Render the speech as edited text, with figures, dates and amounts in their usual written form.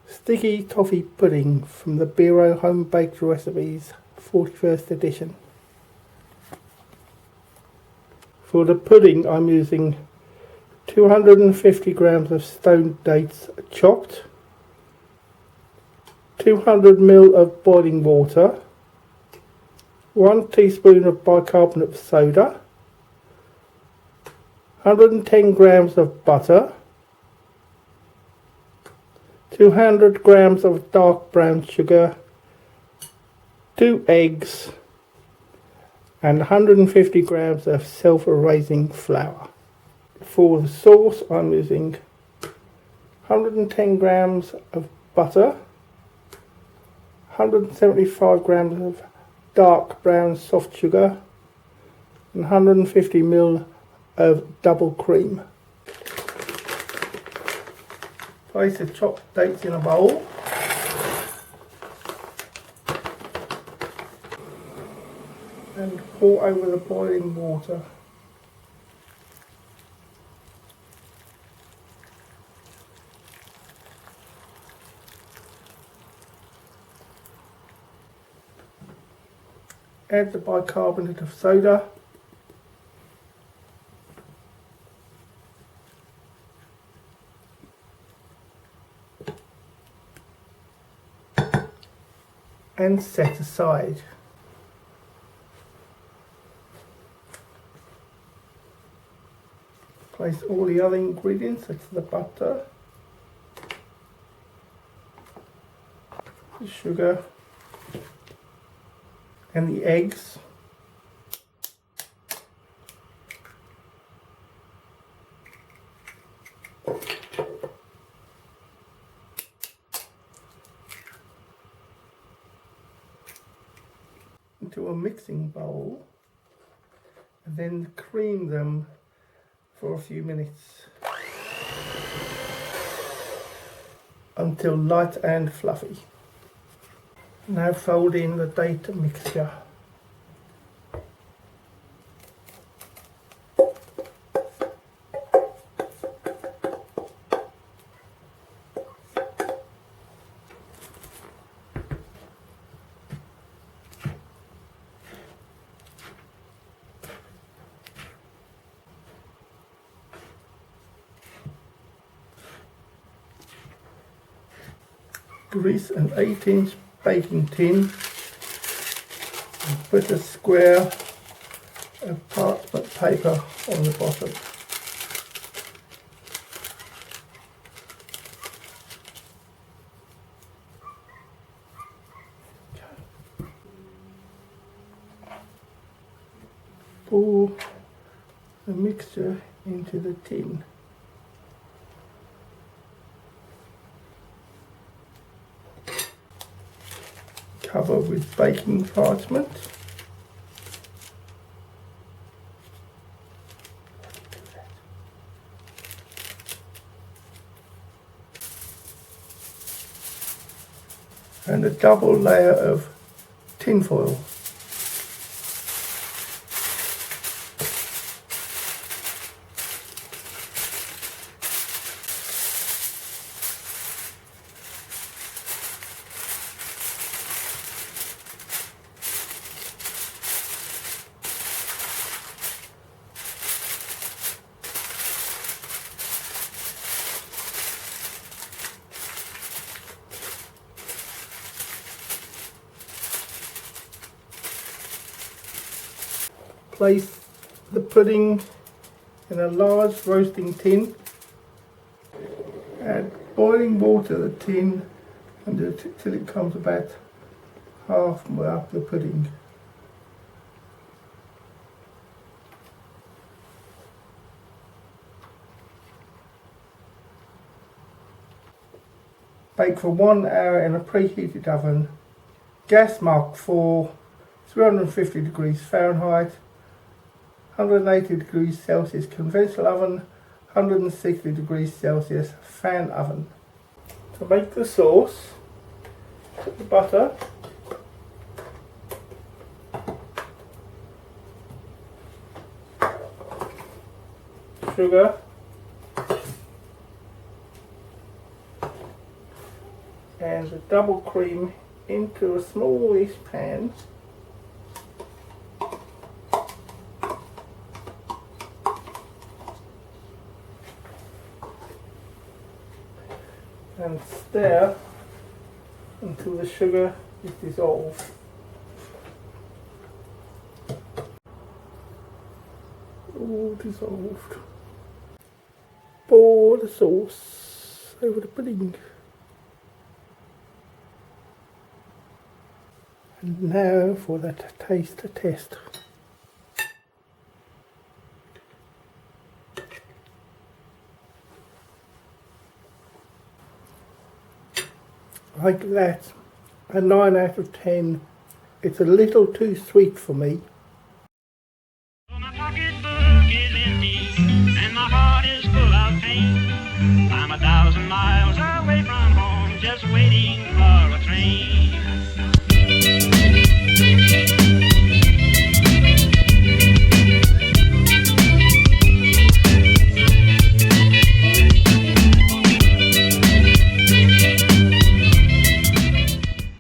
Sticky Toffee Pudding from the Bureau Home Baked Recipes 41st edition. For the pudding I'm using 250 grams of stoned dates chopped, 200 ml of boiling water, 1 teaspoon of bicarbonate of soda, 110 grams of butter, 200 grams of dark brown sugar, 2 eggs, and 150 grams of self-raising flour. For the sauce I'm using 110 grams of butter, 175 grams of dark brown soft sugar, and 150 ml of double cream. Place the chopped dates in a bowl. And pour over the boiling water. Add the bicarbonate of soda. And set aside. Place all the other ingredients, such as the butter, the sugar, and the eggs. Into a mixing bowl, and then cream them for a few minutes until light and fluffy. Now fold in the date mixture. Grease an 8-inch baking tin and put a square of parchment paper on the bottom. Pour the mixture into the tin. Cover with baking parchment. And a double layer of tin foil. Place the pudding in a large roasting tin. Add boiling water to the tin until it comes about halfway up the pudding. Bake for 1 hour in a preheated oven. Gas mark for 350 degrees Fahrenheit, 180 degrees Celsius conventional oven, 160 degrees Celsius fan oven. To make the sauce, put the butter, sugar, and the double cream into a smallish pan. And stir until the sugar is dissolved. All dissolved. Pour the sauce over the pudding. And now for the taste test. Like that, a 9 out of 10. It's a little too sweet for me. My pocketbook is empty and my heart is full of pain. I'm 1,000 miles away from home, just waiting for a train.